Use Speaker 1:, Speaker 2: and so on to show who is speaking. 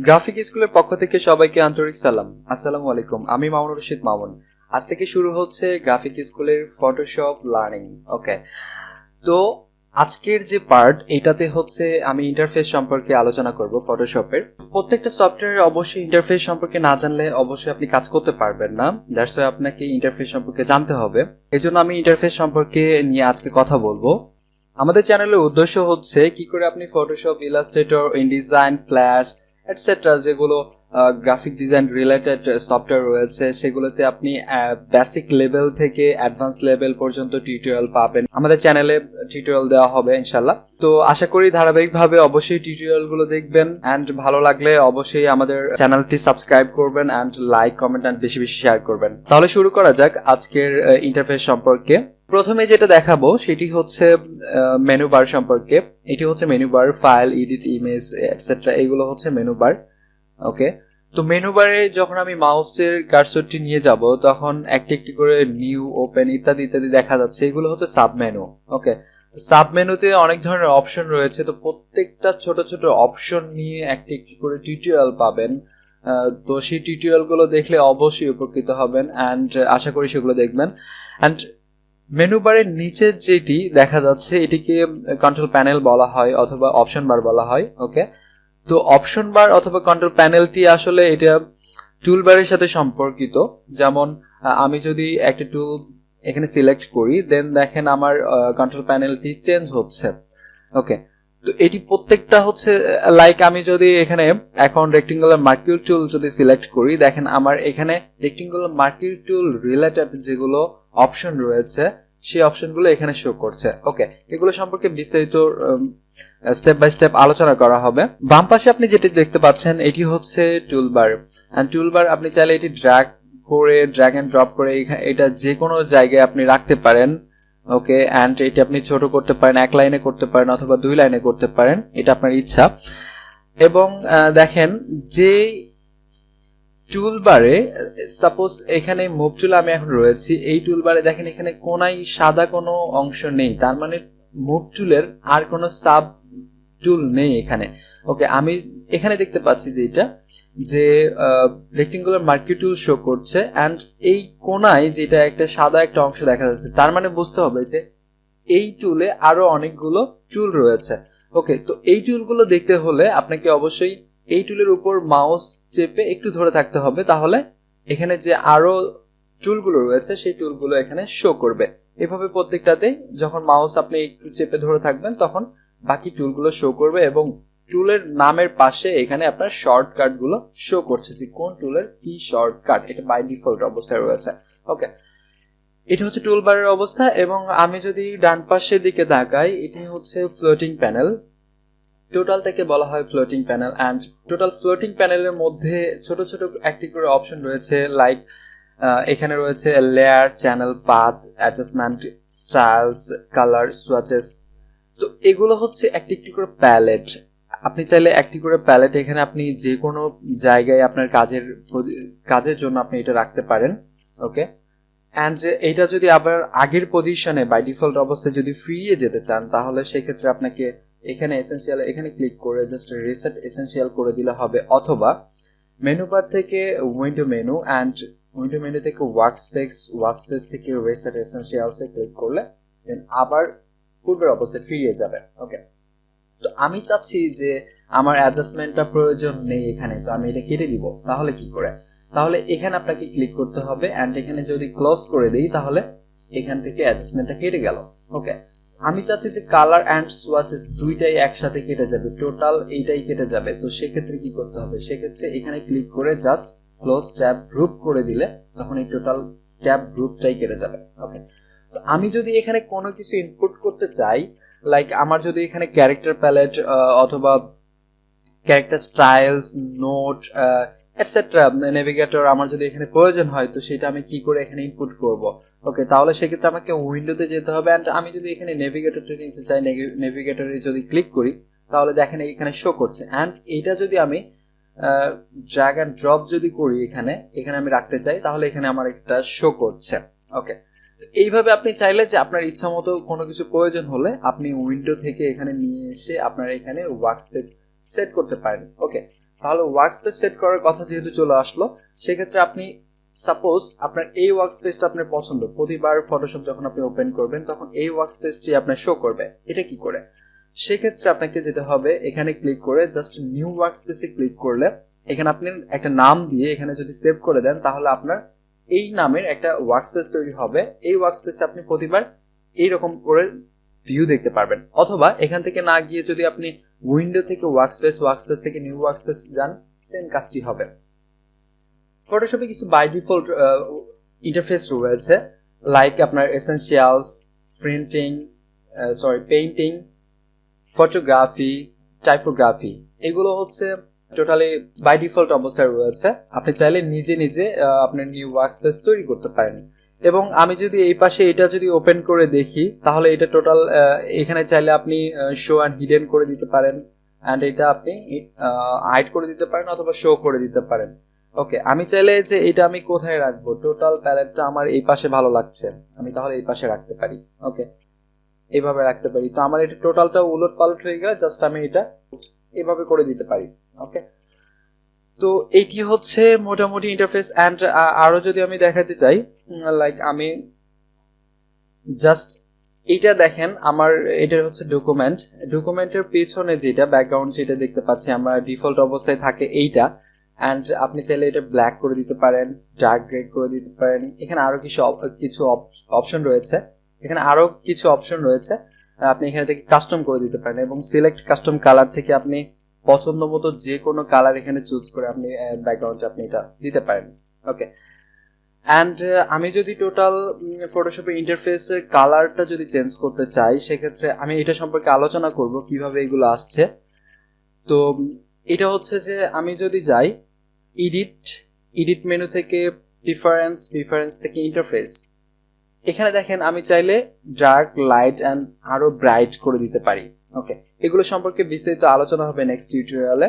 Speaker 1: Graphic স্কুলের পক্ষ থেকে সবাইকে আন্তরিক সালাম। আসসালামু আলাইকুম। আমি মামুনুর রশিদ মামুন। আজ থেকে শুরু হচ্ছে গ্রাফিক স্কুলের ফটোশপ লার্নিং। ওকে, তো আজকের যে পার্ট এটাতে হচ্ছে আমি ইন্টারফেস সম্পর্কে আলোচনা করব। ফটোশপের প্রত্যেকটা সফটওয়্যারের অবশ্যই ইন্টারফেস সম্পর্কে না জানলে অবশ্যই আপনি কাজ করতে পারবেন না। দ্যাটস ওয়াই আপনাকে ইন্টারফেস সম্পর্কে জানতে হবে। এজন্য আমি ইন্টারফেস সম্পর্কে নিয়ে আজকে কথা বলবো। আমাদের চ্যানেলের উদ্দেশ্য হচ্ছে কি করে আপনি Photoshop, Illustrator, InDesign, flash etcetera যেগুলো গ্রাফিক ডিজাইন রিলেটেড সফটওয়্যার রয়েছে সেগুলোতে আপনি বেসিক লেভেল থেকে অ্যাডভান্স লেভেল পর্যন্ত টিউটোরিয়াল পাবেন। আমাদের চ্যানেলে টিউটোরিয়াল দেওয়া হবে ইনশাল্লাহ। তো আশা করি ধারাবাহিকভাবে অবশ্যই টিউটোরিয়ালগুলো দেখবেন অ্যান্ড ভালো লাগলে অবশ্যই আমাদের চ্যানেলটি সাবস্ক্রাইব করবেন অ্যান্ড লাইক, কমেন্ট অ্যান্ড বেশি বেশি শেয়ার করবেন। তাহলে শুরু করা যাক আজকের ইন্টারফেস সম্পর্কে। প্রথমে যেটা দেখাবো সেটি হচ্ছে মেনু বার সম্পর্কে। এটি হচ্ছে menu bar, file, edit, image etcetera, এগুলো হচ্ছে মেনু বার। ওকে, তো মেনু বারে যখন আমি মাউসের কার্সরটি নিয়ে যাব তখন একটি একটি করে নিউ, ওপেন ইত্যাদি ইত্যাদি দেখা যাচ্ছে। এগুলো হচ্ছে সাব মেনু। ওকে, সাব মেনুতে অনেক ধরনের অপশন রয়েছে। তো প্রত্যেকটা ছোট ছোট অপশন নিয়ে একটি একটি করে টিউটোরিয়াল পাবেন। তো সেই টিউটোরিয়ালগুলো দেখলে অবশ্যই উপকৃত হবেন অ্যান্ড আশা করি সেগুলো দেখবেন। অ্যান্ড মেনু বারের নিচে যেটি দেখা যাচ্ছে এটিকে কন্ট্রোল প্যানেল বলা হয় অথবা অপশন বার বলা হয়। ওকে, তো অপশন বার অথবা কন্ট্রোল প্যানেলটি আসলে এটা টুল বারের সাথে সম্পর্কিত। যেমন আমি যদি একটা টুল এখানে সিলেক্ট করি দেন দেখেন আমার কন্ট্রোল প্যানেলটি চেঞ্জ হচ্ছে। ওকে, তো এটি প্রত্যেকটা হচ্ছে লাইক আমি যদি এখানে এখন রেক্টেঙ্গুলার মার্কিউর টুল যদি সিলেক্ট করি দেখেন আমার এখানে রেক্টেঙ্গুলার মার্কিউর টুল রিলেটেড যেগুলো অপশন রয়েছে সেই অপশনগুলো এখানে শো করছে। ওকে, এগুলো সম্পর্কে বিস্তারিত স্টেপ বাই স্টেপ আলোচনা করা হবে। বাম পাশে আপনি যেটি দেখতে পাচ্ছেন এটি হচ্ছে টুলবার। এন্ড টুলবার আপনি চাইলে এটি ড্র্যাগ এন্ড ড্রপ করে এটা যে কোনো জায়গায় আপনি রাখতে পারেন। ওকে, এন্ড এটি আপনি ছোট করতে পারেন, এক লাইনে করতে পারেন অথবা দুই লাইনে করতে পারেন, এটা আপনার ইচ্ছা। এবং দেখেন যে টুলবারে সাপোজ এখানে মুভ টুল আমি এখন রয়েছি, এই টুলবারে দেখেন এখানে কোনায় সাদা কোনো অংশ নেই, তার মানে মুভ টুলের আর কোনো সাব টুল নেই এখানে। ওকে, আমি এখানে দেখতে পাচ্ছি যে এটা যে রেক্টেঙ্গুলার মার্কিউ টুল শো করছে অ্যান্ড এই কোনায় যেটা একটা সাদা একটা অংশ দেখা যাচ্ছে, তার মানে বুঝতে হবে যে এই টুলে আরো অনেকগুলো টুল রয়েছে। ওকে, তো এই টুলগুলো দেখতে হলে আপনাকে অবশ্যই এই টুলের উপর মাউস চেপে একটু ধরে থাকতে হবে, তাহলে এখানে যে আরো টুলগুলো রয়েছে সেই টুলগুলো এখানে শো করবে। এভাবে প্রত্যেকটাতে যখন মাউস আপনি একটু চেপে ধরে থাকবেন তখন বাকি টুলগুলো শো করবে এবং টুলের নামের পাশে এখানে আপনার শর্টকাট গুলো শো করছে যে কোন টুলের কি শর্টকাট, এটা বাই ডিফল্ট অবস্থায় রয়েছে। ওকে, এটা হচ্ছে টুলবারের অবস্থা। এবং আমি যদি ডান পাশের দিকে তাকাই এটি হচ্ছে ফ্লোটিং প্যানেল। টোটালটাকে বলা হয় floating panel and total floating প্যানেলের মধ্যে ছোট ছোট একটি করে অপশন রয়েছে। লাইক এখানে রয়েছে layer, channel, path, adjustment, styles, colour, swatches. তো এগুলো হচ্ছে একটি একটি করে প্যালেট। আপনি চাইলে একটি করে প্যালেট এখানে আপনি যে কোনো জায়গায় আপনার কাজের জন্য আপনি এটা রাখতে পারেন। ওকে, অ্যান্ড এটা যদি আবার আগের পজিশনে বাই ডিফল্ট অবস্থায় যদি ফিরিয়ে যেতে চান তাহলে সেক্ষেত্রে আপনাকে এখানে এসেনশিয়াল এখানে ক্লিক করে জাস্ট রিসেট এসেনশিয়াল করে দিলে হবে, অথবা মেনু বার থেকে window menu and window menu থেকে ওয়ার্কস্পেস থেকে রিসেট এসেনশিয়ালসে ক্লিক করলে দেন আবার পূর্বের অবস্থায় ফিরিয়ে যাবে। ওকে, তো আমি চাচ্ছি যে আমার অ্যাডজাস্টমেন্টটা প্রয়োজন নেই এখানে, তো আমি এটা কেটে দিব। তাহলে কি করে? তাহলে এখানে আপনাকে ক্লিক করতে হবে অ্যান্ড এখানে যদি ক্লোজ করে দিই তাহলে এখান থেকে অ্যাডজাস্টমেন্টটা কেটে গেল। ওকে, আমি চাচ্ছি যে কালার অ্যান্ড সোয়াচেস দুইটাই একসাথে কেটে যাবে, টোটাল এইটাই কেটে যাবে। তো সেক্ষেত্রে কি করতে হবে? সেক্ষেত্রে এখানে ক্লিক করে জাস্ট ক্লোজ ট্যাব গ্রুপ করে দিলে তখন এই টোটাল ট্যাব গ্রুপটাই কেটে যাবে। ওকে, তো আমি যদি এখানে কোনো কিছু ইনপুট করতে চাই, লাইক আমার যদি এখানে ক্যারেক্টার প্যালেট অথবা character styles, note etcetera, navigator আমার যদি এখানে প্রয়োজন হয় তো সেটা আমি কি করে এখানে ইনপুট করব? ওকে, তাহলে সেক্ষেত্রে আমাকে উইন্ডোতে যেতে হবে অ্যান্ড আমি যদি এখানে নেভিগেটরটা নিতে চাই, নেভিগেটরে যদি ক্লিক করি তাহলে দেখেন এখানে শো করছে। অ্যান্ড এইটা যদি আমি ড্র্যাগ অ্যান্ড ড্রপ যদি করি এখানে আমি রাখতে চাই তাহলে এখানে আমার একটা শো করছে। ওকে, এইভাবে আপনি চাইলে যে আপনার ইচ্ছা মতো কোনো কিছু প্রয়োজন হলে আপনি উইন্ডো থেকে এখানে নিয়ে এসে আপনার এখানে ওয়ার্কস্পেস সেট করতে পারেন। ওকে, তাহলে ওয়ার্ক স্পেস সেট করার কথা যেহেতু চলে আসলো, সেক্ষেত্রে আপনি সাপোজ আপনার এই ওয়ার্ক স্পেসটা আপনার পছন্দ, প্রতিবার ফটোশপ যখন আপনি ওপেন করবেন তখন এই ওয়ার্ক স্পেসটি আপনার শো করবে। এটা কি করে? সেক্ষেত্রে আপনাকে যেতে হবে এখানে ক্লিক করে জাস্ট নিউ ওয়ার্ক স্পেসে ক্লিক করলে এখানে আপনি একটা নাম দিয়ে এখানে যদি সেভ করে দেন তাহলে আপনার এই নামের একটা ওয়ার্ক স্পেস তৈরি হবে। এই ওয়ার্ক স্পেসে আপনি প্রতিবার এইরকম করে ভিউ দেখতে পারবেন। অথবা এখান থেকে না গিয়ে যদি আপনি উইন্ডো থেকে ওয়ার্ক স্পেস থেকে নিউ ওয়ার্ক স্পেস যান, সেম কাজটি হবে। ফটোশপে কিছু বাই ডিফল্ট ইন্টারফেস রয়েছে, লাইক আপনার এসেনশিয়ালস, পেইন্টিং, ফটোগ্রাফি, টাইপোগ্রাফি, এগুলো হচ্ছে টোটালি বাই ডিফল্ট অবস্থায় রয়েছে। আপনি চাইলে নিজে নিজে আপনার নিউ ওয়ার্ক স্পেস তৈরি করতে পারেন। এবং আমি যদি এই পাশে এটা যদি ওপেন করে দেখি তাহলে এটা টোটাল এখানে চাইলে আপনি শো অ্যান্ড হিডেন করে দিতে পারেন, অ্যান্ড এটা আপনি হাইড করে দিতে পারেন অথবা শো করে দিতে পারেন। ওকে, আমি চাইলে যে এটা আমি কোথায় রাখবো, টোটাল প্যালেটটা আমার এই পাশে ভালো লাগছে, আমি তাহলে এই পাশে রাখতে পারি। ওকে, এইভাবে রাখতে পারি। তো আমার এটা টোটালটা উলট পালট হয়ে গেলে জাস্ট আমি এটা এইভাবে করে দিতে পারি। ওকে, তো এইটি হচ্ছে মোটামুটি ইন্টারফেস। অ্যান্ড আরো যদি আমি দেখাতে চাই, লাইক আমি জাস্ট এইটা দেখেন, আমার এটা হচ্ছে ডকুমেন্টের পেছনে যেটা ব্যাকগ্রাউন্ড যেটা দেখতে পাচ্ছি আমরা ডিফল্ট অবস্থায় থাকে এইটা। অ্যান্ড আপনি চাইলে এটা ব্ল্যাক করে দিতে পারেন, ডার্ক গ্রে করে দিতে পারেন। এখানে আরো কিছু অপশন রয়েছে, আপনি এখানে থেকে কাস্টম করে দিতে পারেন এবং সিলেক্ট কাস্টম কালার থেকে আপনি পছন্দ মতো যে কোনো কালার এখানে চুজ করে আপনি ব্যাকগ্রাউন্ডে আপনি এটা দিতে পারেন। ওকে, অ্যান্ড আমি যদি টোটাল ফটোশপে ইন্টারফেসের কালারটা যদি চেঞ্জ করতে চাই সেক্ষেত্রে আমি এটা সম্পর্কে আলোচনা করব কিভাবে এগুলো আসছে। তো এটা হচ্ছে যে আমি যদি যাই এডিট মেনু থেকে প্রিফারেন্স থেকে ইন্টারফেস, এখানে দেখেন আমি চাইলে ডার্ক, লাইট অ্যান্ড আরো ব্রাইট করে দিতে পারি। ওকে, এগুলো সম্পর্কে বিস্তারিত আলোচনা হবে নেক্সট টিউটোরিয়ালে।